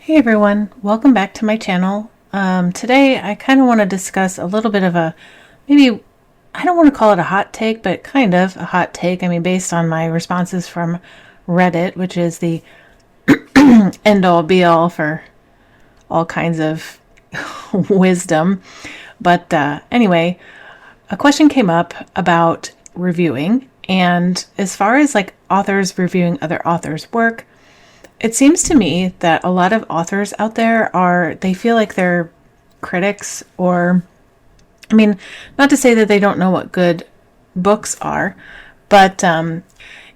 Hey everyone, welcome back to my channel. Today I kind of want to discuss a little bit of maybe, I don't want to call it a hot take, but kind of a hot take. I mean, based on my responses from Reddit, which is the end all be all for all kinds of wisdom. But anyway, a question came up about reviewing, and as far as like authors reviewing other authors' work, it seems to me that a lot of authors out there they feel like they're critics, or, I mean, not to say that they don't know what good books are, but in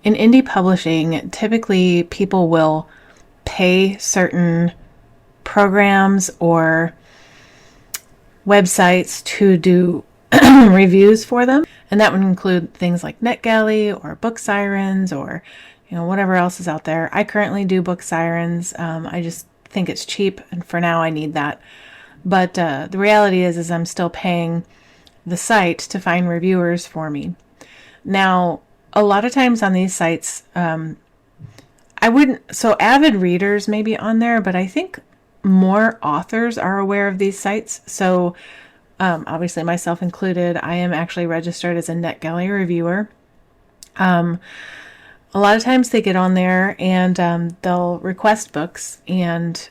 indie publishing, typically people will pay certain programs or websites to do reviews for them. And that would include things like NetGalley or Book Sirens or whatever else is out there. I currently do Book Sirens. I just think it's cheap, and for now I need that. But the reality is I'm still paying the site to find reviewers for me. Now, a lot of times on these sites, so avid readers may be on there, but I think more authors are aware of these sites. So obviously myself included, I am actually registered as a NetGalley reviewer. A lot of times they get on there and they'll request books, and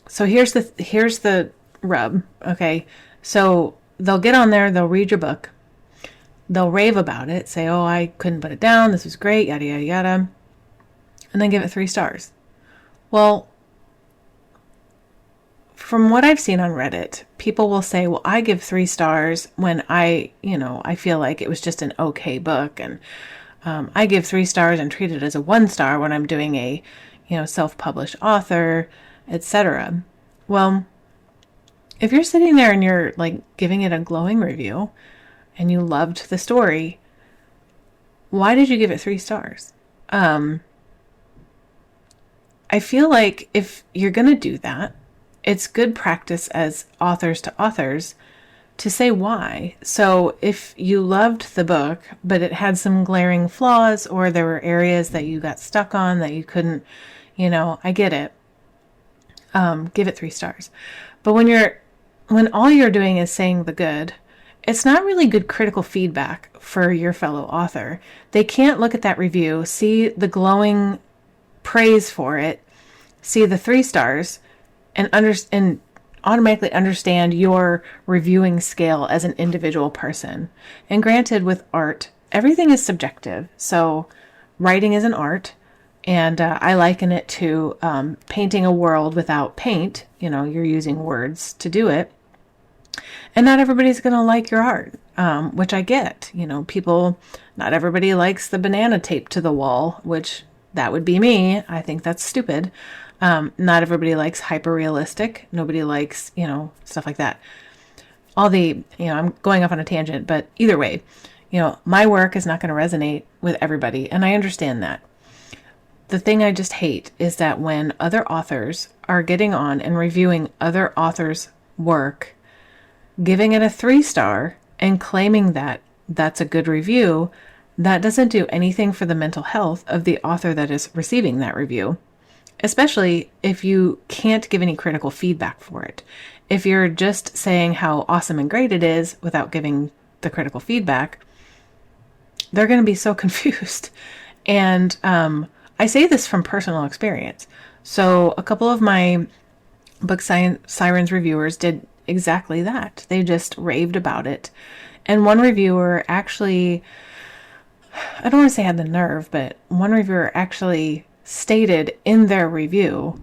so here's the rub. Okay, so they'll get on there, they'll read your book, they'll rave about it, say, "Oh, I couldn't put it down. This was great, yada yada yada," and then give it 3 stars. Well, from what I've seen on Reddit, people will say, well, I give 3 stars when I feel like it was just an okay book. And I give 3 stars and treat it as a 1 star when I'm doing a, self-published author, etc. Well, if you're sitting there and you're like giving it a glowing review and you loved the story, why did you give it 3 stars? I feel like if you're going to do that, it's good practice as authors to authors to say why. So if you loved the book, but it had some glaring flaws, or there were areas that you got stuck on that you couldn't, I get it. Give it 3 stars. But when all you're doing is saying the good, it's not really good critical feedback for your fellow author. They can't look at that review, see the glowing praise for it, see the 3 stars, and automatically understand your reviewing scale as an individual person. And granted, with art, everything is subjective. So writing is an art, and I liken it to painting a world without paint. You're using words to do it. And not everybody's going to like your art, which I get. Not everybody likes the banana taped to the wall, which that would be me. I think that's stupid. Not everybody likes hyper-realistic. Nobody likes, stuff like that. I'm going off on a tangent, but either way, my work is not going to resonate with everybody, and I understand that. The thing I just hate is that when other authors are getting on and reviewing other authors' work, giving it a 3 star and claiming that that's a good review, that doesn't do anything for the mental health of the author that is receiving that review. Especially if you can't give any critical feedback for it. If you're just saying how awesome and great it is without giving the critical feedback, they're going to be so confused. And I say this from personal experience. So a couple of my Book Sirens reviewers did exactly that. They just raved about it. And one reviewer actually, I don't want to say had the nerve, but one reviewer actually stated in their review,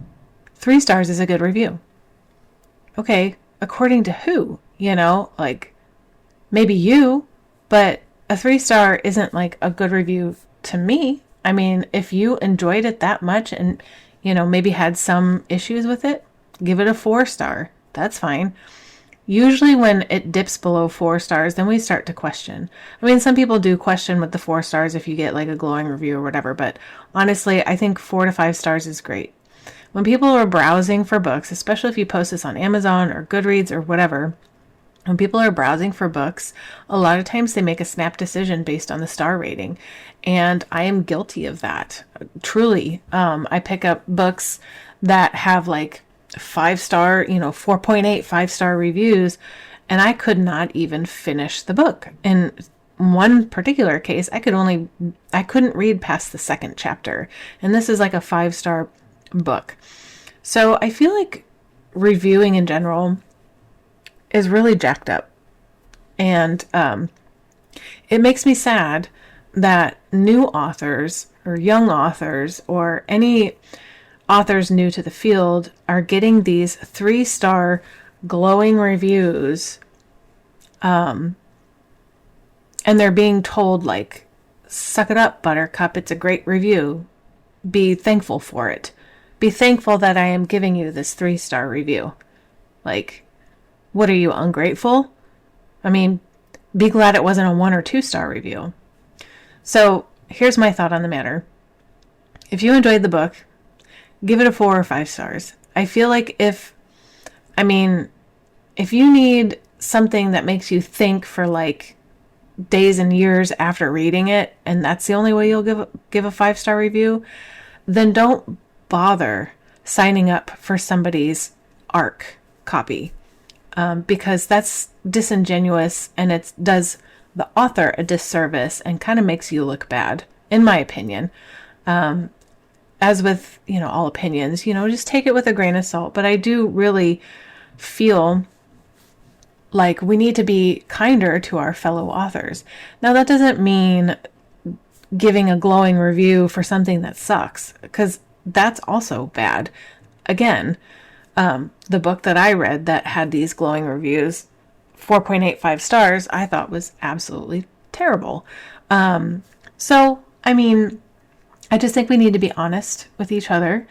3 stars is a good review. Okay, according to who? Like maybe you, but a 3 star isn't like a good review to me. I mean, if you enjoyed it that much and, maybe had some issues with it, give it a 4 star. That's fine. Usually when it dips below 4 stars, then we start to question. I mean, some people do question with the 4 stars if you get like a glowing review or whatever, but honestly, I think 4 to 5 stars is great. When people are browsing for books, especially if you post this on Amazon or Goodreads or whatever, when people are browsing for books, a lot of times they make a snap decision based on the star rating. And I am guilty of that. Truly. I pick up books that have like 5-star, 4.8, 5-star reviews, and I could not even finish the book. In one particular case, I couldn't read past the second chapter. And this is like a 5-star book. So I feel like reviewing in general is really jacked up. And it makes me sad that new authors or young authors or any authors new to the field are getting these 3-star glowing reviews, and they're being told like, suck it up, Buttercup, it's a great review. Be thankful for it. Be thankful that I am giving you this 3-star review. Like, what are you, ungrateful? I mean, be glad it wasn't a 1 or 2-star review. So here's my thought on the matter. If you enjoyed the book, give it a 4 or 5 stars. I feel like if you need something that makes you think for like days and years after reading it, and that's the only way you'll give a 5-star review, then don't bother signing up for somebody's ARC copy, because that's disingenuous and it does the author a disservice and kind of makes you look bad, in my opinion. As with, all opinions, just take it with a grain of salt. But I do really feel like we need to be kinder to our fellow authors. Now, that doesn't mean giving a glowing review for something that sucks, because that's also bad. Again, the book that I read that had these glowing reviews, 4.85 stars, I thought was absolutely terrible. So, I just think we need to be honest with each other.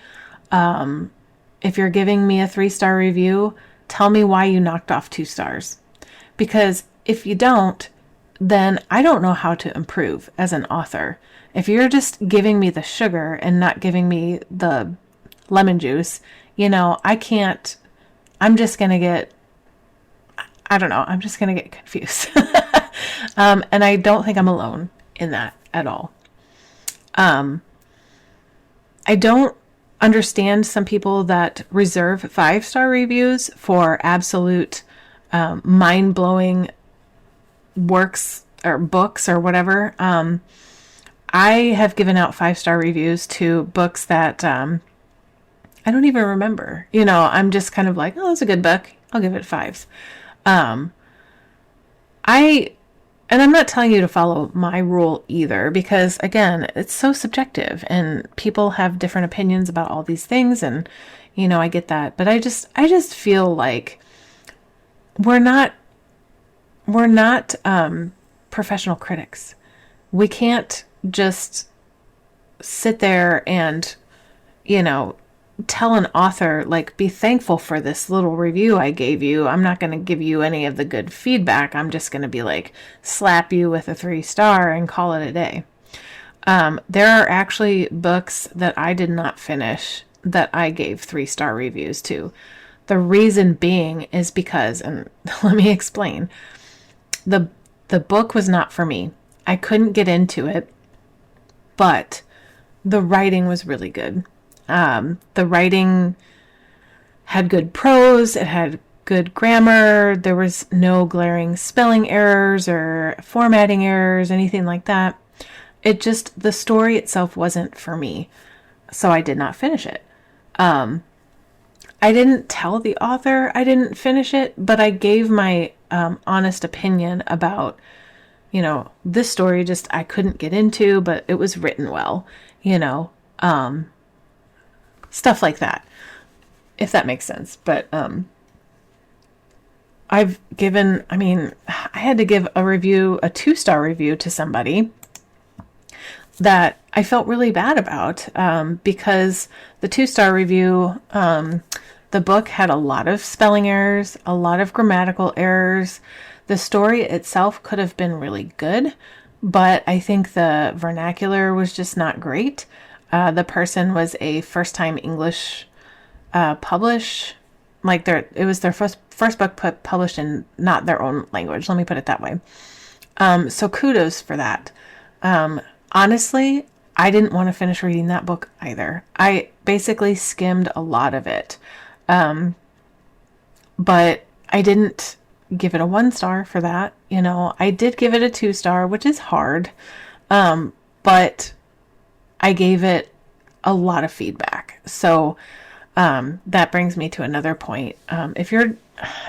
If you're giving me a 3-star review, tell me why you knocked off 2 stars. Because if you don't, then I don't know how to improve as an author. If you're just giving me the sugar and not giving me the lemon juice, I can't, I'm just going to get confused. And I don't think I'm alone in that at all. I don't understand some people that reserve 5-star reviews for absolute mind-blowing works or books or whatever. I have given out 5-star reviews to books that I don't even remember. I'm just kind of like, oh, it's a good book, I'll give it 5s. And I'm not telling you to follow my rule either, because again, it's so subjective and people have different opinions about all these things. And, I get that, but I just feel like we're not professional critics. We can't just sit there and, tell an author, like, be thankful for this little review I gave you. I'm not going to give you any of the good feedback. I'm just going to be like, slap you with a 3-star and call it a day. There are actually books that I did not finish that I gave 3-star reviews to. The reason being is because, and let me explain, the book was not for me. I couldn't get into it, but the writing was really good. The writing had good prose, it had good grammar, there was no glaring spelling errors or formatting errors, anything like that. The story itself wasn't for me, so I did not finish it. I didn't tell the author I didn't finish it, but I gave my honest opinion about, this story I couldn't get into, but it was written well, stuff like that, if that makes sense. But I had to give a 2-star review to somebody that I felt really bad about, because the 2-star review, the book had a lot of spelling errors, a lot of grammatical errors. The story itself could have been really good, but I think the vernacular was just not great. The person was a first-time English Like it was their first book published in not their own language. Let me put it that way. So kudos for that. Honestly, I didn't want to finish reading that book either. I basically skimmed a lot of it. But I didn't give it a 1 star for that. I did give it a 2 star, which is hard. But I gave it a lot of feedback. So, that brings me to another point. And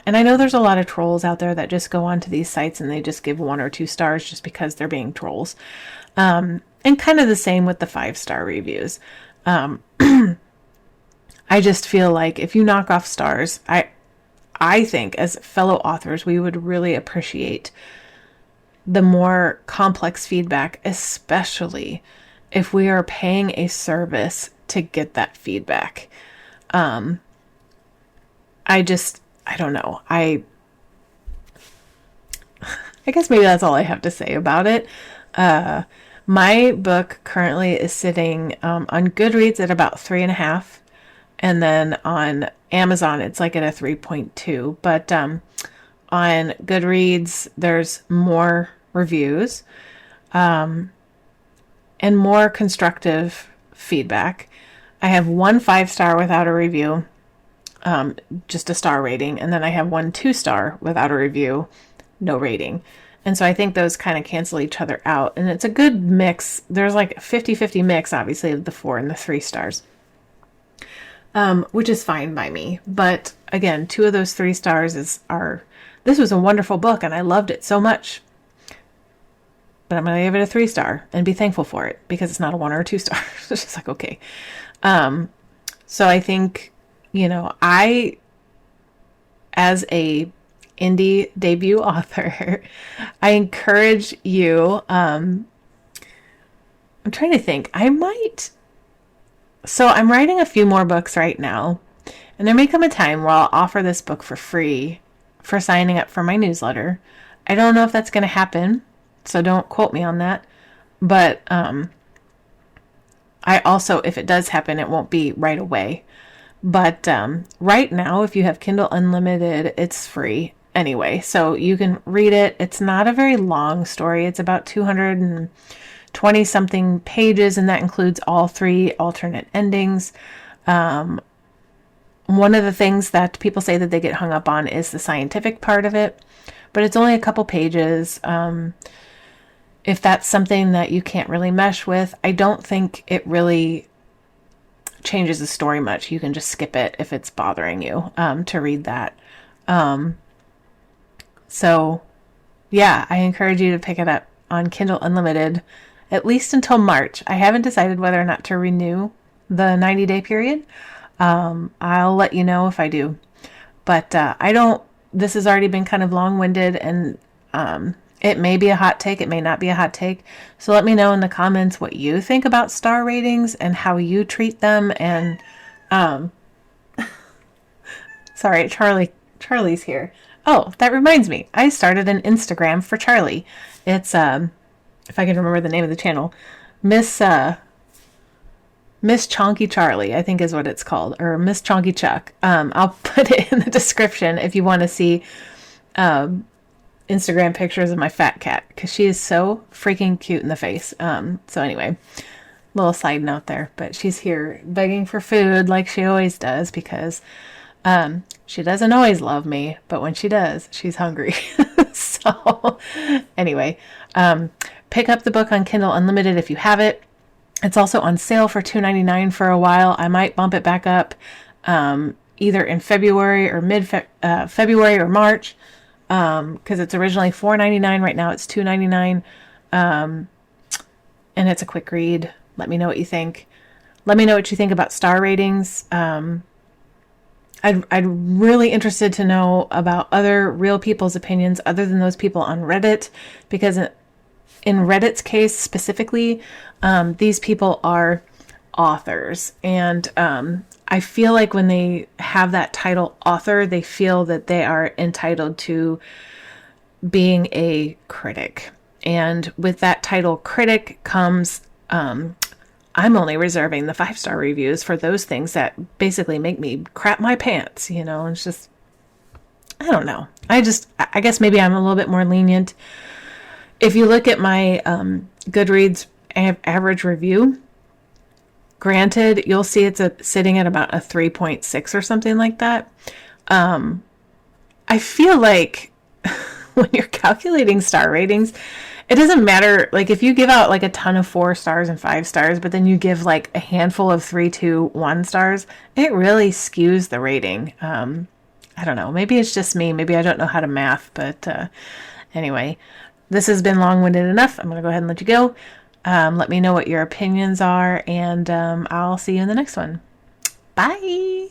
I know there's a lot of trolls out there that just go onto these sites and they just give 1 or 2 stars just because they're being trolls. And kind of the same with the 5-star reviews. I just feel like if you knock off stars, I think as fellow authors, we would really appreciate the more complex feedback, especially if we are paying a service to get that feedback. I don't know. I guess maybe that's all I have to say about it. My book currently is sitting on Goodreads at about 3.5. And then on Amazon, it's like at a 3.2. But on Goodreads, there's more reviews and more constructive feedback. I have 1 5-star without a review, just a star rating. And then I have 1 2-star without a review, no rating. And so I think those kind of cancel each other out. And it's a good mix. There's like a 50-50 mix, obviously, of the 4 and the 3 stars. Which is fine by me. But again, 2 of those 3 stars this was a wonderful book and I loved it so much. But I'm going to give it a 3 star and be thankful for it because it's not a 1 or a 2 star. It's just like, okay. So I think, I, as a indie debut author, I encourage you, I'm trying to think, so I'm writing a few more books right now, and there may come a time where I'll offer this book for free for signing up for my newsletter. I don't know if that's going to happen, so don't quote me on that. But I also, if it does happen, it won't be right away. But right now, if you have Kindle Unlimited, it's free anyway, so you can read it. It's not a very long story. It's about 220 something pages, and that includes all 3 alternate endings. One of the things that people say that they get hung up on is the scientific part of it, but it's only a couple pages. If that's something that you can't really mesh with, I don't think it really changes the story much. You can just skip it if it's bothering you to read that. So yeah, I encourage you to pick it up on Kindle Unlimited, at least until March. I haven't decided whether or not to renew the 90-day period. I'll let you know if I do. But this has already been kind of long-winded, and it may be a hot take, it may not be a hot take. So let me know in the comments what you think about star ratings and how you treat them. And sorry, Charlie's here. Oh, that reminds me. I started an Instagram for Charlie. It's if I can remember the name of the channel, Miss Chonky Charlie, I think is what it's called, or Miss Chonky Chuck. I'll put it in the description if you want to see Instagram pictures of my fat cat, because she is so freaking cute in the face. So anyway, little side note there, but she's here begging for food like she always does, because she doesn't always love me, but when she does, she's hungry. So anyway, pick up the book on Kindle Unlimited if you have it. It's also on sale for $2.99 for a while. I might bump it back up either in February or February or March, because it's originally $4.99. Right now it's $2.99, and it's a quick read. Let me know what you think. Let me know what you think about star ratings. I'd really interested to know about other real people's opinions other than those people on Reddit, because in Reddit's case specifically, these people are authors, and I feel like when they have that title author, they feel that they are entitled to being a critic. And with that title critic comes I'm only reserving the 5-star reviews for those things that basically make me crap my pants, you know. It's just, I don't know. I guess maybe I'm a little bit more lenient. If you look at my Goodreads average review, granted, you'll see it's sitting at about a 3.6 or something like that. I feel like when you're calculating star ratings, it doesn't matter. Like if you give out like a ton of 4 stars and 5 stars, but then you give like a handful of 3, 2, 1 stars, it really skews the rating. I don't know. Maybe it's just me. Maybe I don't know how to math, but anyway, this has been long-winded enough. I'm going to go ahead and let you go. Let me know what your opinions are, and I'll see you in the next one. Bye.